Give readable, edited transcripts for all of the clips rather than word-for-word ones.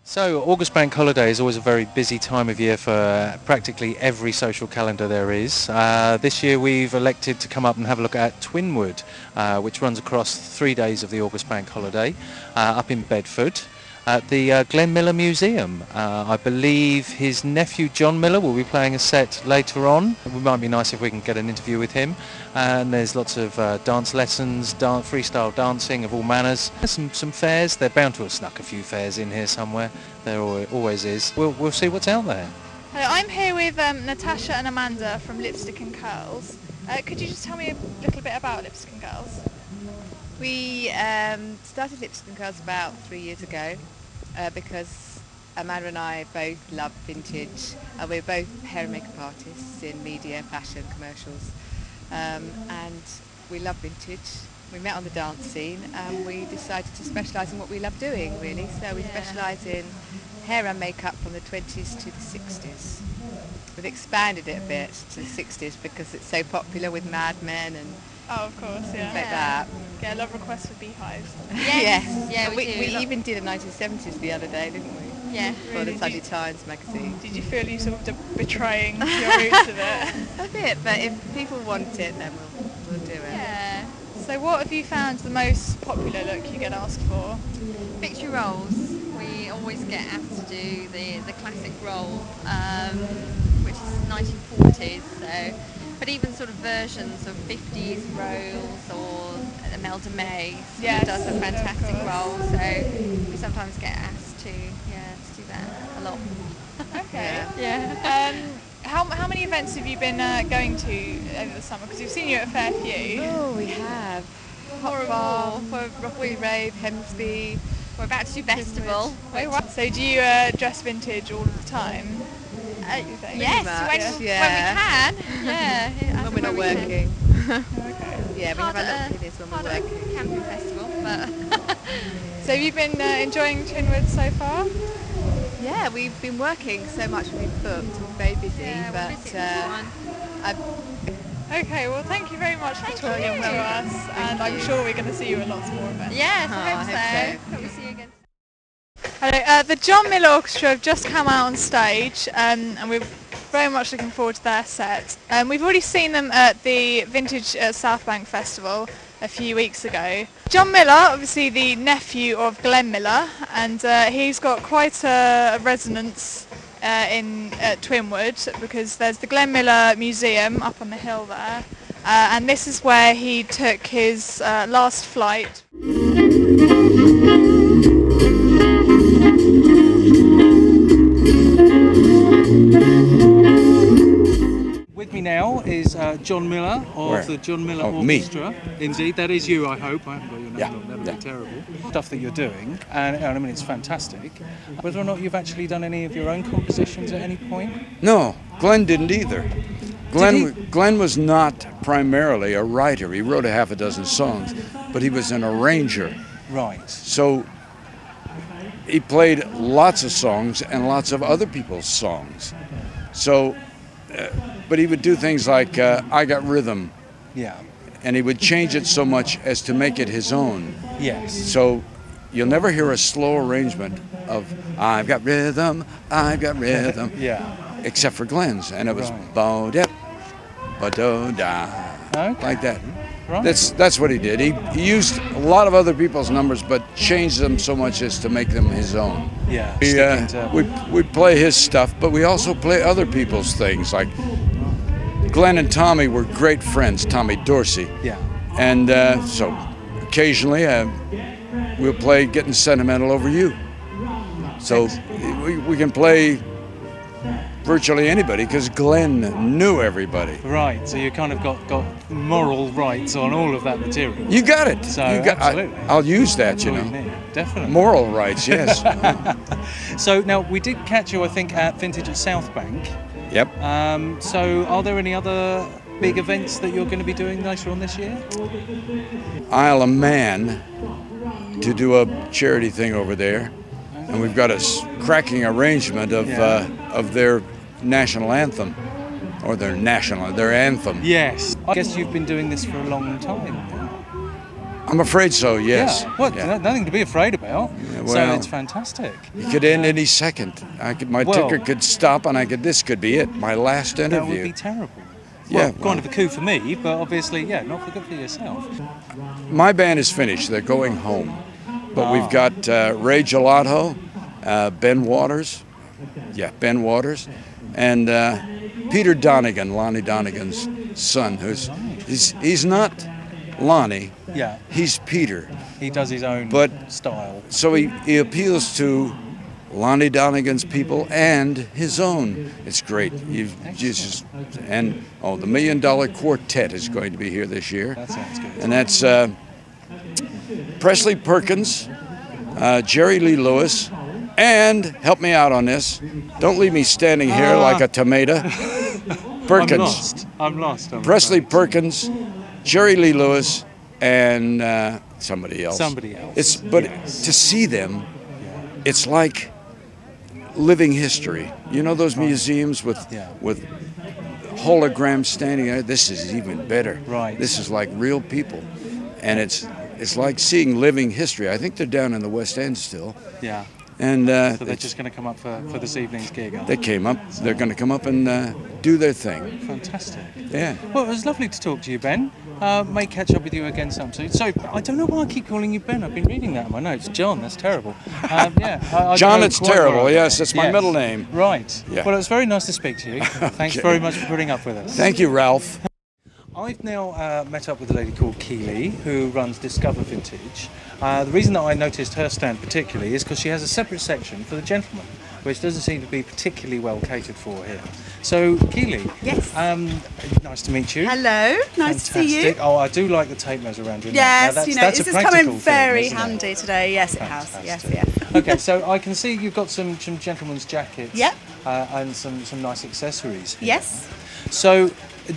So August Bank Holiday is always a very busy time of year for practically every social calendar there is. This year we've elected to come up and have a look at Twinwood, which runs across 3 days of the August Bank Holiday up in Bedford at the Glenn Miller Museum. I believe his nephew John Miller will be playing a set later on. It might be nice if we can get an interview with him. And there's lots of dance lessons, freestyle dancing of all manners. There's some fairs. They're bound to have snuck a few fairs in here somewhere. There always is. We'll see what's out there. Hello, I'm here with Natasha and Amanda from Lipstick and Curls. Could you just tell me a little bit about Lipstick and Curls? We started Lipstick and Curls about 3 years ago because Amanda and I both love vintage. We're both hair and makeup artists in media, fashion, commercials, and we love vintage. We met on the dance scene and we decided to specialise in what we love doing, really. So we specialise in hair and makeup from the 20s to the 60s. We've expanded it a bit to the 60s because it's so popular with Mad Men and of course, yeah. things like that. Get a lot of requests for beehives. Yes. Yeah, we even did a 1970s the other day, didn't we? Yeah. For the Sunday Times magazine. Did you feel you sort of betraying your roots of it? A bit, but if people want it, then we'll do it. Yeah. So what have you found the most popular look you get asked for? Picture rolls. We always get asked to do the classic roll, which is 1940s. So, but even sort of versions of 50s rolls or Imelda May does a fantastic roll. So we sometimes get asked to do that a lot. Okay. Yeah. How many events have you been going to over the summer? Because we've seen you at a fair few. Oh, we have. Hot Bar, Rockaway Rave, Hemsby. We're about to do Festival. So do you dress vintage all of the time? Yes, when we can. Yeah. When we're not working. Okay. Yeah, we have our little kiddies when we're working. Camping festival, but So have you been enjoying Twinwood so far? Yeah, we've been working so much, we've been booked, we're very busy, we're busy this Okay, well thank you very much for talking to us, and I'm sure we're going to see you at lots more events. yes, I hope so. Hope we see you again. Hello, the John Miller Orchestra have just come out on stage, and we're very much looking forward to their set. We've already seen them at the Vintage South Bank Festival a few weeks ago. John Miller, obviously the nephew of Glenn Miller, and he's got quite a resonance in Twinwood because there's the Glenn Miller Museum up on the hill there, and this is where he took his last flight. With me now is John Miller of the John Miller Orchestra. Me. Indeed, that is you, I hope. I haven't got your name Yeah, on, that would yeah. be terrible. Stuff that you're doing, and I mean it's fantastic. Whether or not you've actually done any of your own compositions at any point? No, Glenn didn't either. Glenn was not primarily a writer. He wrote a half a dozen songs, but he was an arranger. Right. So he played lots of songs and lots of other people's songs. So, but he would do things like I Got Rhythm. Yeah. And he would change it so much as to make it his own. Yes. So you'll never hear a slow arrangement of I've got rhythm, I've got rhythm. Yeah. Except for Glenn's, and it was Right. bo-dip, ba-do-da, Okay. like that. Right. That's what he did. He used a lot of other people's numbers, but changed them so much as to make them his own. Yeah. We play his stuff, but we also play other people's things. Like Glenn and Tommy were great friends, Tommy Dorsey. Yeah. And so occasionally we'll play Getting Sentimental Over You. So we can play virtually anybody because Glenn knew everybody. Right, so you kind of got moral rights on all of that material. You got it. So, absolutely. I'll use that, you know. Definitely. Moral rights, yes. So now we did catch you, I think, at Vintage at South Bank. Yep. So are there any other big events that you're going to be doing later on this year? Isle of Man to do a charity thing over there, and we've got a cracking arrangement of their national anthem, or their anthem. Yes. I guess you've been doing this for a long time. I'm afraid so, yes. Yeah. Well, Yeah. nothing to be afraid about. Yeah, So well, it's fantastic. It could end any second. My ticker could stop, and this could be it, my last That interview. would be terrible. Yeah, Well, kind of a coup for me, but obviously, yeah, not for good for yourself. My band is finished. They're going home. But we've got Ray Gelato, Ben Waters, and Peter Donegan, Lonnie Donegan's son, he's not Lonnie, Yeah, he's Peter. he does his own But- style. So he appeals to Lonnie Donegan's people and his own. It's great. The $1 Million Quartet is going to be here this year. That sounds good. And that's Presley Perkins, Jerry Lee Lewis, and help me out on this. Don't leave me standing here like a tomato. Perkins. I'm lost. Presley Perkins, Jerry Lee Lewis, and somebody else. Somebody else. But to see them, it's like living history. You know those museums with holograms standing there? This is even better. Right. This is like real people, and it's like seeing living history. I think they're down in the West End still. Yeah. And So they're just going to come up for this evening's gig, aren't they came up. They're going to come up and do their thing. Fantastic. Yeah. Well, it was lovely to talk to you, Ben. May catch up with you again sometime. So I don't know why I keep calling you Ben. I've been reading that in my notes. John, that's terrible. I John, know it's quite terrible. well. Yes, that's my Yes. middle name. Right. Yeah. Well, it was very nice to speak to you. Thanks Okay. very much for putting up with us. Thank you, Ralph. I've now met up with a lady called Keeley who runs Discover Vintage. The reason that I noticed her stand particularly is because she has a separate section for the gentlemen, which doesn't seem to be particularly well catered for here. So, Keeley. Yes. Nice to meet you. Hello, nice to see you. Fantastic. Oh, I do like the tape measure around your Yes, neck. Now, this that's has a come practical in very thing, isn't it? handy today. Yes, it has. Yes, Fantastic. yeah. Okay, so I can see you've got some gentlemen's jackets. Yep. And some nice accessories here. Yes. So,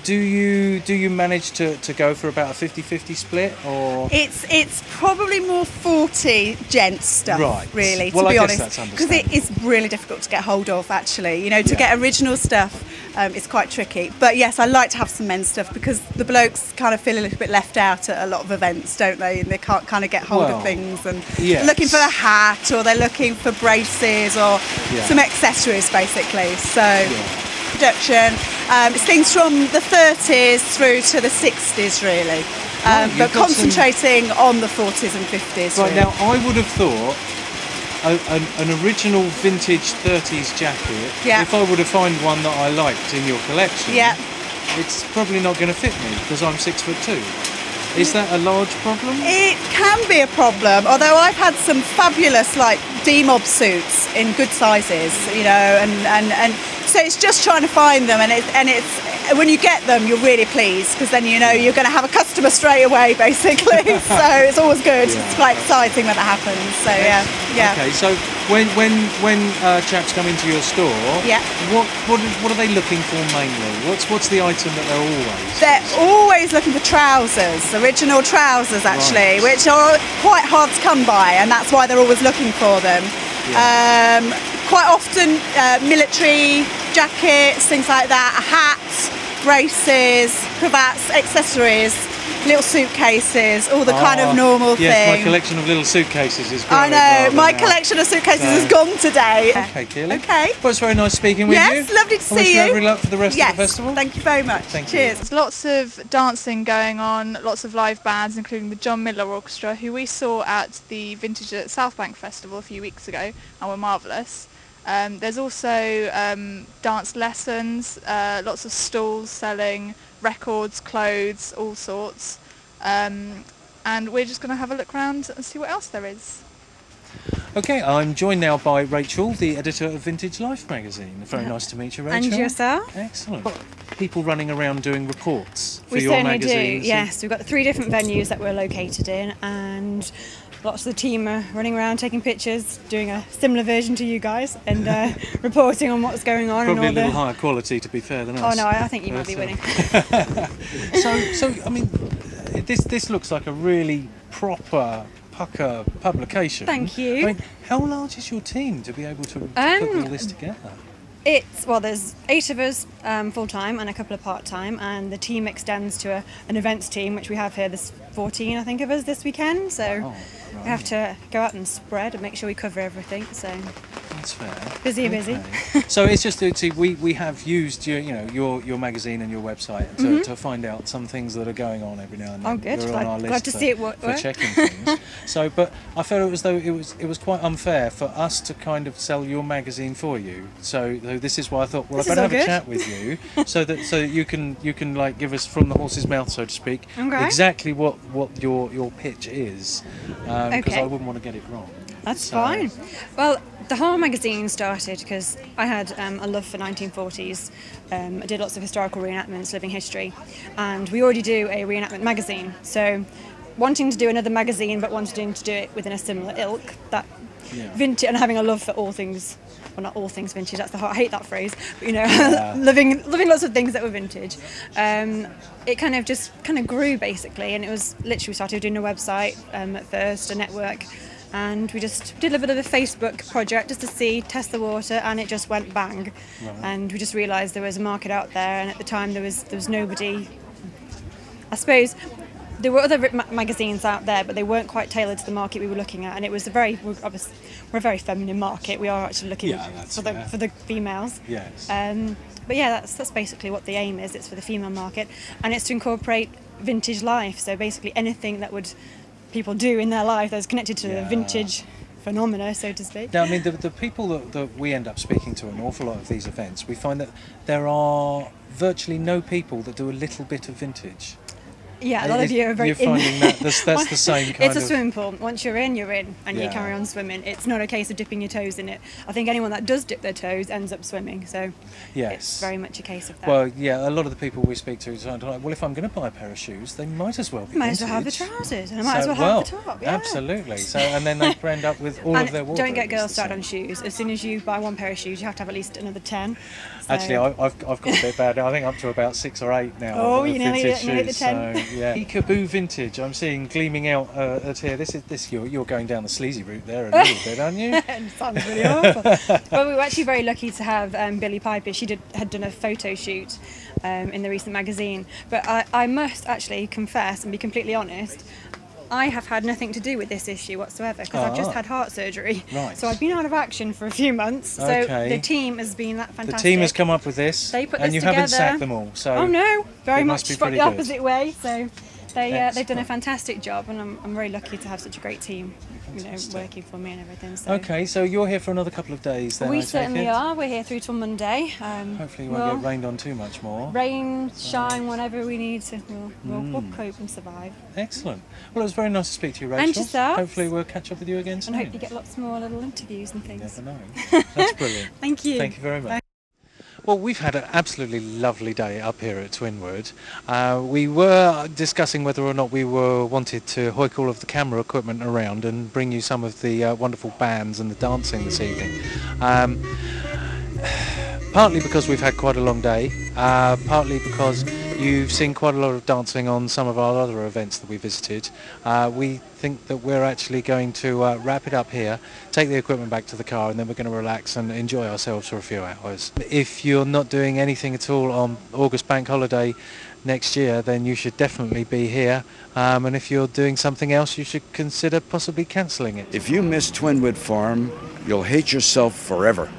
do you manage to go for about a 50-50 split, or It's probably more 40 gents stuff, Right. really, Well, to I be guess honest. that's Because it is really difficult to get hold of, actually. You know, to get original stuff, it's quite tricky. But yes, I like to have some men's stuff because the blokes kind of feel a little bit left out at a lot of events, don't they? And they can't kind of get hold of things and yes. looking for a hat, or they're looking for braces or some accessories, basically. So. Production. It's things from the 30s through to the 60s, really, you've but got concentrating on the 40s and 50s. right really. now? I would have thought an original vintage 30s jacket. Yeah. If I were to find one that I liked in your collection, Yeah. it's probably not going to fit me because I'm 6'2". Is that a large problem? It can be a problem, although I've had some fabulous like D-mob suits in good sizes, you know, and so it's just trying to find them, and it's when you get them you're really pleased because then you know you're going to have a customer straight away, basically. So it's always good. It's quite exciting when that happens. So yeah. Okay, so when chaps come into your store, what are they looking for mainly? What's the item that They're always looking for trousers, original trousers actually, which are quite hard to come by, and that's why they're always looking for them. Quite often military jackets, things like that, hats, braces, cravats, accessories, little suitcases, all the kind of normal yes, thing. my collection of little suitcases is I growing know, rather my now. collection of suitcases is gone today. Okay, Keeley. Okay. Well, it's very nice speaking with you. Yes, lovely to I wish see you you. every luck for the rest Yes, of the festival. thank you very much. Thank you. Cheers. There's lots of dancing going on, lots of live bands, including the John Miller Orchestra, who we saw at the Vintage at South Bank Festival a few weeks ago and were marvellous. There's also dance lessons, lots of stalls selling records, clothes, all sorts. And we're just going to have a look around and see what else there is. Okay, I'm joined now by Rachel, the editor of Vintage Life magazine. Very nice to meet you, Rachel. And yourself? Excellent. People running around doing reports for We your certainly magazines. do, yes. We've got 3 different venues that we're located in, and lots of the team are running around taking pictures, doing a similar version to you guys, and reporting on what's going on. Probably and a all little higher quality, to be fair, than Oh us. no, I think you might be winning. So I mean, this looks like a really proper pucker publication. Thank you. I mean, how large is your team to be able to put all this together? There's 8 of us full-time and a couple of part-time, and the team extends to an events team, which we have here. There's 14, I think, of us this weekend, so we have to go out and spread and make sure we cover everything, so that's fair. Busy. So it's just we have used your magazine and your website to find out some things that are going on every now and then. Oh, good. You're on our Glad list to see it work. for checking things. So, but I felt it was though it was quite unfair for us to kind of sell your magazine for you. So this is why I thought, well, I better have a chat with you so that you can like give us from the horse's mouth, so to speak, exactly what your pitch is, because I wouldn't want to get it wrong. That's fine. Well, the whole magazine started because I had a love for 1940s. I did lots of historical reenactments, living history, and we already do a reenactment magazine. So, wanting to do another magazine, but wanting to do it within a similar ilk, that vintage, and having a love for all things. Well, not all things vintage. That's I hate that phrase. But, loving lots of things that were vintage. It kind of grew basically, and it was literally started doing a website at first, a network. And we just did a bit of a Facebook project just to test the water, and it just went bang. Right. And we just realised there was a market out there, and at the time there was nobody. I suppose there were other magazines out there, but they weren't quite tailored to the market we were looking at, and it was we're a very feminine market. We are actually looking for the females. Yes. But yeah, that's basically what the aim is. It's for the female market, and it's to incorporate vintage life. So basically anything that would people do in their life that's connected to the vintage phenomena, so to speak. Now, I mean, the people that we end up speaking to an awful lot of these events, we find that there are virtually no people that do a little bit of vintage. Yeah, a lot of you are very You're finding that's the same kind of... It's a swimming pool. Once you're in, and you carry on swimming. It's not a case of dipping your toes in it. I think anyone that does dip their toes ends up swimming, so it's very much a case of that. Well, yeah, a lot of the people we speak to are like, well, if I'm going to buy a pair of shoes, they might as well be might as well have the trousers, and I might as well have the top. Yeah. Absolutely. So, and then they end up with all of their wardrobes. Don't get girls started on shoes. As soon as you buy one pair of shoes, you have to have at least another 10. So. Actually, I've got a bit bad. I think up to about 6 or 8 now. Oh, you nearly hit the 10. So, yeah. Peekaboo vintage. I'm seeing gleaming out at here. You're going down the sleazy route there a little bit, aren't you? It sounds really awful. Well, we were actually very lucky to have Billie Piper. She had done a photo shoot in the recent magazine. But I must actually confess and be completely honest. I have had nothing to do with this issue whatsoever because I've just had heart surgery. Right. So I've been out of action for a few months. So the team has been fantastic. The team has come up with this, they put and this you haven't sacked them all. So oh no, very much the opposite way. So they've done a fantastic job, and I'm very lucky to have such a great team, working for me and everything. So. Okay, so you're here for another couple of days then? We certainly are. We're here through till Monday. Hopefully you won't get rained on too much more. Rain, shine, whatever we need to. We'll cope and survive. Excellent. Well, it was very nice to speak to you, Rachel. And yourself. Hopefully we'll catch up with you again soon. And hope you get lots more little interviews and things. You never know. That's brilliant. Thank you. Thank you very much. Bye. Well, we've had an absolutely lovely day up here at Twinwood. We were discussing whether or not we wanted to hoik all of the camera equipment around and bring you some of the wonderful bands and the dancing this evening. Partly because we've had quite a long day, partly because you've seen quite a lot of dancing on some of our other events that we visited. We think that we're actually going to wrap it up here, take the equipment back to the car, and then we're going to relax and enjoy ourselves for a few hours. If you're not doing anything at all on August Bank Holiday next year, then you should definitely be here. And if you're doing something else, you should consider possibly cancelling it. If you miss Twinwood Farm, you'll hate yourself forever.